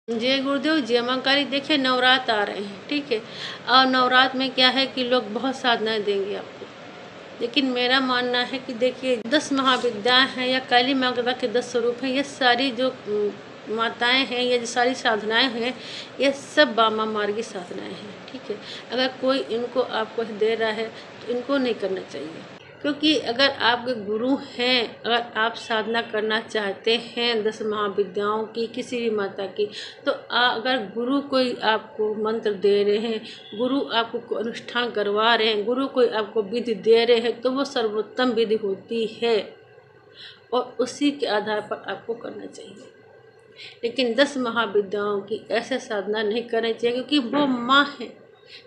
जय गुरुदेव, जय महाकाली। देखिए, नवरात्र आ रहे हैं, ठीक है। और नवरात्र में क्या है कि लोग बहुत साधनाएं देंगे आपको, लेकिन मेरा मानना है कि देखिए 10 महाविद्याएं हैं या काली माता के 10 स्वरूप हैं। ये सारी जो माताएं हैं, ये जो सारी साधनाएं हैं, ये सब बामा मार्गी साधनाएं हैं, ठीक है। अगर कोई इनको आपको दे रहा है तो इनको नहीं करना चाहिए, क्योंकि अगर आपके गुरु हैं, अगर आप साधना करना चाहते हैं 10 महाविद्याओं की, किसी भी माता की, तो अगर गुरु कोई आपको मंत्र दे रहे हैं, गुरु आपको अनुष्ठान करवा रहे हैं, गुरु कोई आपको विधि दे रहे हैं, तो वो सर्वोत्तम विधि होती है और उसी के आधार पर आपको करना चाहिए। लेकिन 10 महाविद्याओं की ऐसे साधना नहीं करनी चाहिए, क्योंकि वो माँ है।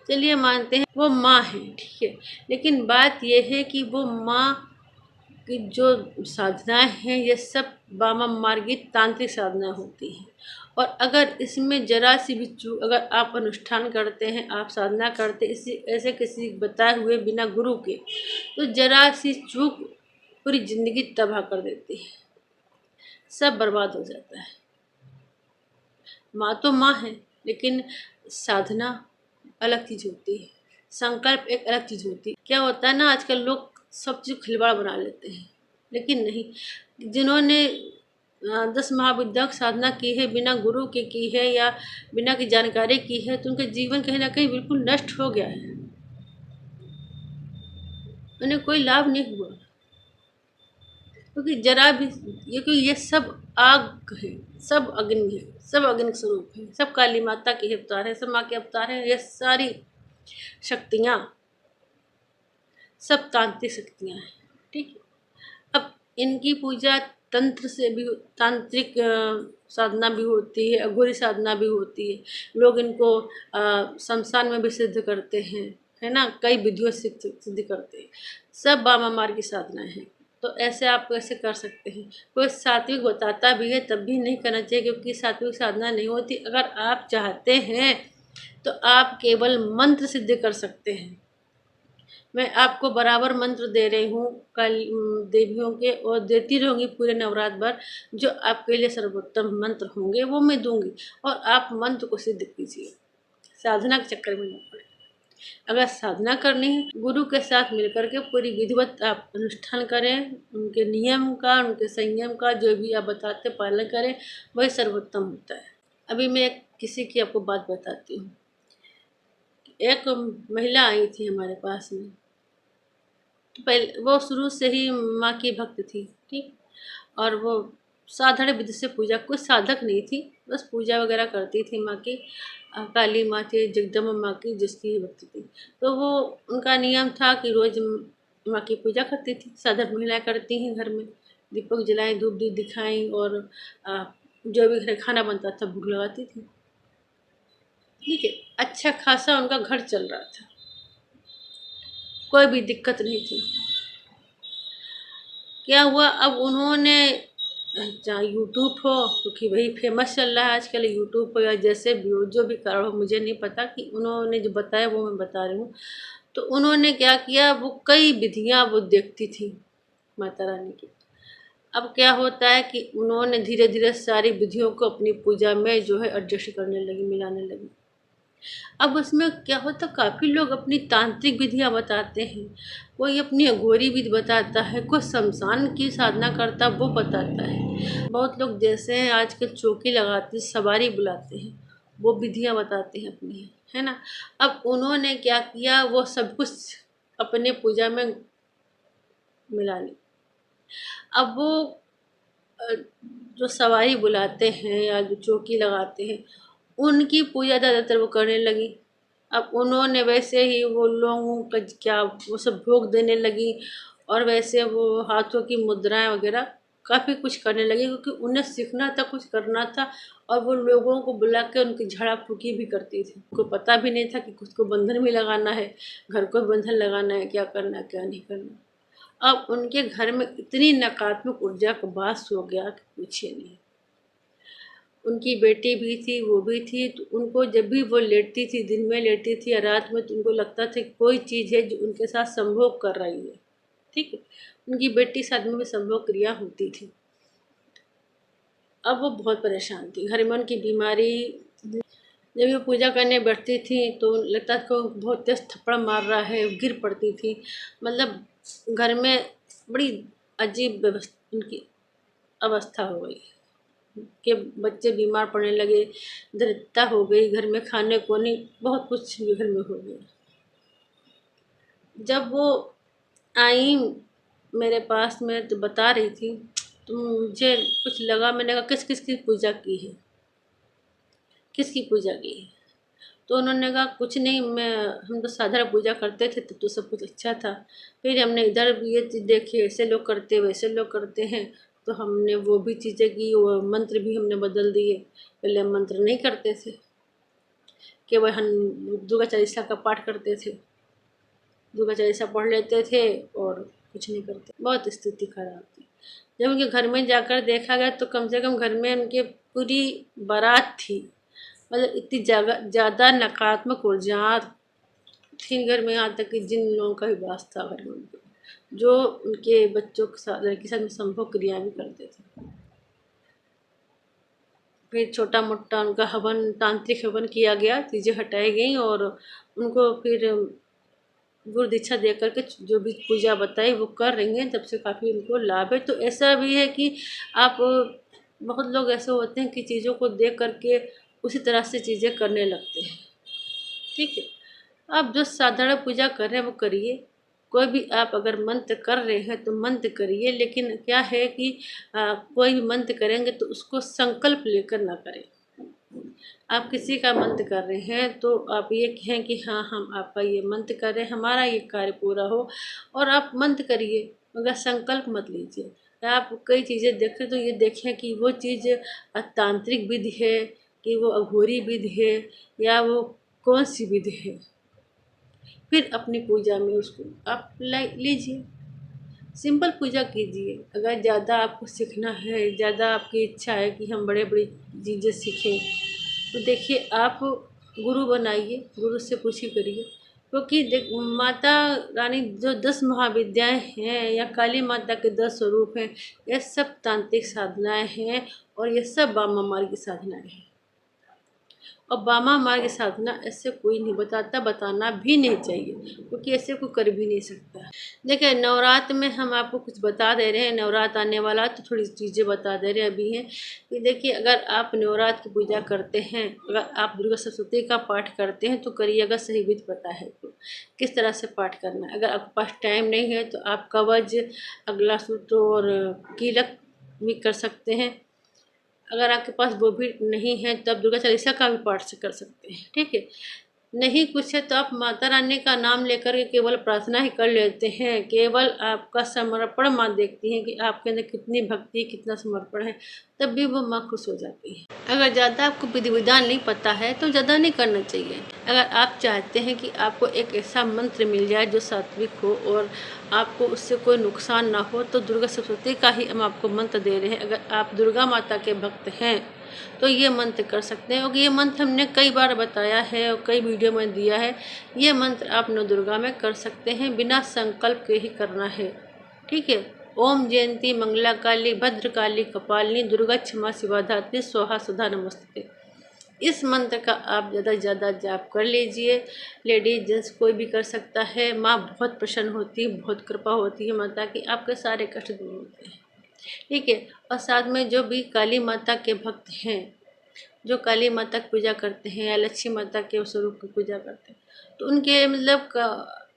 चलिए मानते हैं वो माँ है, ठीक है। लेकिन बात यह है कि वो माँ की जो साधनाएं हैं, ये सब वामा मार्गी तांत्रिक साधना होती हैं। और अगर इसमें जरा सी भी चूक, अगर आप अनुष्ठान करते हैं, आप साधना करते इसी ऐसे किसी बताए हुए बिना गुरु के, तो जरा सी चूक पूरी जिंदगी तबाह कर देती है, सब बर्बाद हो जाता है। माँ तो माँ है, लेकिन साधना अलग चीज होती है, संकल्प एक अलग चीज होती है। क्या होता है ना, आजकल लोग सब चीज खिलवाड़ बना लेते हैं, लेकिन नहीं। जिन्होंने 10 महाविद्या की साधना की है, बिना गुरु के की है या बिना की जानकारी की है, तो उनका जीवन कहीं ना कहीं बिल्कुल नष्ट हो गया है, उन्हें कोई लाभ नहीं हुआ। क्योंकि जरा भी ये सब आग है, सब अग्नि है, सब अग्नि स्वरूप है, सब काली माता के अवतार है, सब माँ के अवतार है। ये सारी शक्तियाँ सब तांत्रिक शक्तियाँ हैं, ठीक है। अब इनकी पूजा तंत्र से भी, तांत्रिक साधना भी होती है, अघोरी साधना भी होती है। लोग इनको शमशान में भी सिद्ध करते हैं, है ना, कई विधियों से सिद्ध करते हैं। सब बामा मार की साधनाएं हैं। तो ऐसे आप कैसे कर सकते हैं? कोई सात्विक बताता भी है तब भी नहीं करना चाहिए, क्योंकि सात्विक साधना नहीं होती। अगर आप चाहते हैं तो आप केवल मंत्र सिद्ध कर सकते हैं। मैं आपको बराबर मंत्र दे रही हूँ कल देवियों के, और देती रहूँगी पूरे नवरात्र भर। जो आपके लिए सर्वोत्तम मंत्र होंगे वो मैं दूंगी, और आप मंत्र को सिद्ध कीजिए, साधना के चक्कर में न पड़े। अगर साधना करनी है, गुरु के साथ मिलकर के पूरी विधिवत आप अनुष्ठान करें, उनके नियम का, उनके संयम का जो भी आप बताते पालन करें, वही सर्वोत्तम होता है। अभी मैं किसी की आपको बात बताती हूँ। एक महिला आई थी हमारे पास में, तो पहले वो शुरू से ही माँ की भक्त थी, ठीक। और वो साधारण विधि से पूजा, कुछ साधक नहीं थी, बस पूजा वगैरह करती थी माँ की। काली माँ थी, जगदम्बा माँ की, जिसकी भक्त थी। तो वो उनका नियम था कि रोज माँ की पूजा करती थी, साधारण महिलाएं करती हैं घर में। दीपक जलाएं, धूप दीप दिखाएं, और जो भी घर खाना बनता था भूख लगाती थी, ठीक है। अच्छा खासा उनका घर चल रहा था, कोई भी दिक्कत नहीं थी। क्या हुआ, अब उन्होंने, चाहे यूट्यूब हो, क्योंकि वही फेमस चल रहा है आजकल, यूट्यूब हो या जैसे भी हो, जो भी कारण हो मुझे नहीं पता, कि उन्होंने जो बताया वो मैं बता रही हूँ। तो उन्होंने क्या किया, वो कई विधियाँ वो देखती थी माता रानी की। अब क्या होता है कि उन्होंने धीरे धीरे सारी विधियों को अपनी पूजा में जो है एडजस्ट करने लगी, मिलाने लगी। अब उसमें क्या होता, काफ़ी लोग अपनी तांत्रिक विधियाँ बताते हैं, कोई अपनी अघोरी विधि बताता है, कोई शमशान की साधना करता वो बताता है। बहुत लोग जैसे हैं आजकल चौकी लगाते, सवारी बुलाते हैं, वो विधियाँ बताते हैं अपनी, है ना। अब उन्होंने क्या किया, वो सब कुछ अपने पूजा में मिला ली। अब वो अ, जो सवारी बुलाते हैं या जो चौकी लगाते हैं, उनकी पूजा ज़्यादातर वो करने लगी। अब उन्होंने वैसे ही वो लोगों का क्या वो सब भोग देने लगी, और वैसे वो हाथों की मुद्राएं वगैरह काफ़ी कुछ करने लगी, क्योंकि उन्हें सीखना था, कुछ करना था। और वो लोगों को बुला के उनकी झाड़ा फूकी भी करती थी। उनको पता भी नहीं था कि खुद को बंधन में लगाना है, घर को बंधन लगाना है, क्या करना है क्या नहीं करना। अब उनके घर में इतनी नकारात्मक ऊर्जा का वास हो गया कि पूछिए नहीं। उनकी बेटी भी थी, वो भी थी, तो उनको जब भी वो लेटती थी, दिन में लेटती थी या रात में, तो उनको लगता था कि कोई चीज़ है जो उनके साथ संभोग कर रही है, ठीक है। उनकी बेटी साथ में भी संभोग क्रिया होती थी। अब वो बहुत परेशान थी। घर में उनकी बीमारी, जब वो पूजा करने बैठती थी तो लगता था को बहुत तेज थप्पड़ मार रहा है, गिर पड़ती थी। मतलब घर में बड़ी अजीब उनकी अवस्था हो गई कि बच्चे बीमार पड़ने लगे, दरिद्रता हो गई, घर में खाने को नहीं, बहुत कुछ भी घर में हो गया। जब वो आई मेरे पास में तो बता रही थी, तो मुझे कुछ लगा, मैंने कहा किस किस की पूजा की है, किसकी पूजा की है? तो उन्होंने कहा कुछ नहीं, हम तो साधारण पूजा करते थे, तब तो सब कुछ अच्छा था। फिर हमने इधर भी ये चीज़ देखी, ऐसे लोग करते वैसे लोग करते हैं, तो हमने वो भी चीज़ें की, वो मंत्र भी हमने बदल दिए। पहले हम मंत्र नहीं करते थे, केवल हम दुर्गा चालीसा का पाठ करते थे, दुर्गा चालीसा पढ़ लेते थे और कुछ नहीं करते। बहुत स्थिति खराब थी। जब उनके घर में जाकर देखा गया तो कम से कम घर में उनके पूरी बारात थी। मतलब इतनी ज़्यादा नकारात्मक ऊर्जा थी घर में, यहाँ तक कि जिन लोगों का भी वास था घर में उनके, जो उनके बच्चों के साथ, लड़की के साथ में संभोग क्रिया भी करते थे। फिर छोटा मोटा उनका हवन, तांत्रिक हवन किया गया, चीज़ें हटाई गई और उनको फिर गुरु दीक्षा दे करके जो भी पूजा बताई वो कर रही हैं, तब से काफ़ी उनको लाभ है। तो ऐसा भी है कि आप, बहुत लोग ऐसे होते हैं कि चीज़ों को देख करके उसी तरह से चीज़ें करने लगते हैं। ठीक है, आप जो साधारण पूजा कर रहे हैं वो करिए। कोई भी आप अगर मंत्र कर रहे हैं तो मंत्र करिए, लेकिन क्या है कि कोई भी मंत्र करेंगे तो उसको संकल्प लेकर ना करें। आप किसी का मंत्र कर रहे हैं तो आप ये कहें कि हाँ, हम आपका ये मंत्र कर रहे हैं, हमारा ये कार्य पूरा हो, और आप मंत्र करिए, मगर संकल्प मत लीजिए। आप कई चीज़ें देखें तो ये देखें कि वो चीज़ तांत्रिक विधि है, कि वो अघोरी विधि है, या वो कौन सी विधि है। फिर अपनी पूजा में उसको आप लीजिए, सिंपल पूजा कीजिए। अगर ज़्यादा आपको सीखना है, ज़्यादा आपकी इच्छा है कि हम बड़े बड़ी चीज़ें सीखें, तो देखिए आप गुरु बनाइए, गुरु से पूछी करिए। क्योंकि देख, माता रानी जो 10 महाविद्याएं हैं या काली माता के 10 स्वरूप हैं, ये सब तांत्रिक साधनाएं हैं और ये सब वामा मार्ग की साधनाएं हैं। और वामा मार्ग की साधना ऐसे कोई नहीं बताता, बताना भी नहीं चाहिए, क्योंकि ऐसे कोई कर भी नहीं सकता। देखिए, नवरात्र में हम आपको कुछ बता दे रहे हैं, नवरात्र आने वाला, तो थोड़ी चीज़ें बता दे रहे हैं अभी हैं कि देखिए, अगर आप नवरात्र की पूजा करते हैं, अगर आप दुर्गा सप्तशती का पाठ करते हैं तो करिए, अगर सही विधि पता है तो किस तरह से पाठ करना है। अगर आपके पास टाइम नहीं है तो आप कवच, अगला सूत्र और कीलक भी कर सकते हैं। अगर आपके पास वो भी नहीं है तो आप दुर्गा चालीसा का भी पाठ से कर सकते हैं। ठीक है, नहीं कुछ है तो आप माता रानी का नाम लेकर के केवल प्रार्थना ही कर लेते हैं, केवल आपका समर्पण माँ देखती हैं कि आपके अंदर कितनी भक्ति, कितना समर्पण है, तब भी वो माँ खुश हो जाती है। अगर ज़्यादा आपको विधि विधान नहीं पता है तो ज़्यादा नहीं करना चाहिए। अगर आप चाहते हैं कि आपको एक ऐसा मंत्र मिल जाए जो सात्विक हो और आपको उससे कोई नुकसान ना हो, तो दुर्गा सप्तशती का ही हम आपको मंत्र दे रहे हैं। अगर आप दुर्गा माता के भक्त हैं तो ये मंत्र कर सकते हैं, और ये मंत्र हमने कई बार बताया है और कई वीडियो में दिया है। ये मंत्र आप नवदुर्गा में कर सकते हैं, बिना संकल्प के ही करना है। ठीक है, ओम जयंती मंगला काली भद्रकाली कपालिनी दुर्गा क्षमा शिवा धात्री स्वाहा सुधा नमस्ते। इस मंत्र का आप ज़्यादा से ज़्यादा जाप कर लीजिए। लेडीज जेंट्स कोई भी कर सकता है। माँ बहुत प्रसन्न होती है, बहुत कृपा होती है माता की, आपके सारे कष्ट दूर होते हैं। ठीक है, और साथ में जो भी काली माता के भक्त हैं, जो काली माता की पूजा करते हैं या लक्ष्मी माता के स्वरूप की पूजा करते हैं, तो उनके मतलब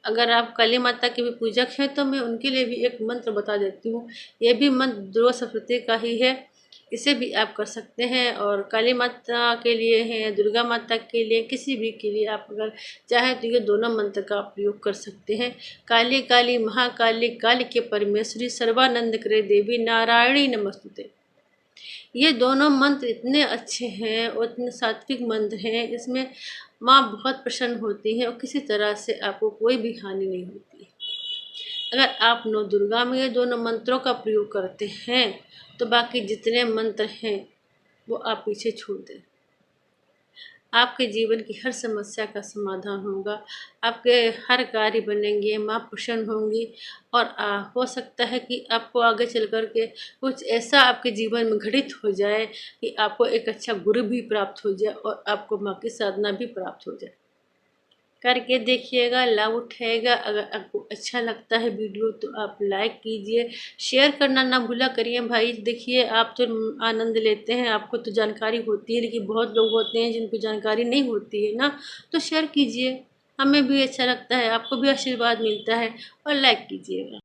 अगर आप काली माता के भी पूजक हैं तो मैं उनके लिए भी एक मंत्र बता देती हूँ। ये भी मंत्र दुर्गा सप्तशती का ही है, इसे भी आप कर सकते हैं। और काली माता के लिए है, दुर्गा माता के लिए, किसी भी के लिए आप अगर चाहें तो ये दोनों मंत्र का प्रयोग कर सकते हैं। काली काली महाकाली काली के परमेश्वरी सर्वानंद करे देवी नारायणी नमस्तुते। ये दोनों मंत्र इतने अच्छे हैं और इतने सात्विक मंत्र हैं, इसमें माँ बहुत प्रसन्न होती है और किसी तरह से आपको कोई भी हानि नहीं होती। अगर आप नौ दुर्गा में ये दोनों मंत्रों का प्रयोग करते हैं तो बाकी जितने मंत्र हैं वो आप पीछे छोड़ दें। आपके जीवन की हर समस्या का समाधान होगा, आपके हर कार्य बनेंगे, माँ प्रसन्न होंगी और हो सकता है कि आपको आगे चल कर के कुछ ऐसा आपके जीवन में घटित हो जाए कि आपको एक अच्छा गुरु भी प्राप्त हो जाए और आपको माँ की साधना भी प्राप्त हो जाए। करके देखिएगा, लाभ उठाइएगा। अगर आपको अच्छा लगता है वीडियो तो आप लाइक कीजिए, शेयर करना ना भूला करिए भाई। देखिए आप तो आनंद लेते हैं, आपको तो जानकारी होती है, लेकिन बहुत लोग होते हैं जिनको जानकारी नहीं होती है ना, तो शेयर कीजिए। हमें भी अच्छा लगता है, आपको भी आशीर्वाद मिलता है और लाइक कीजिएगा।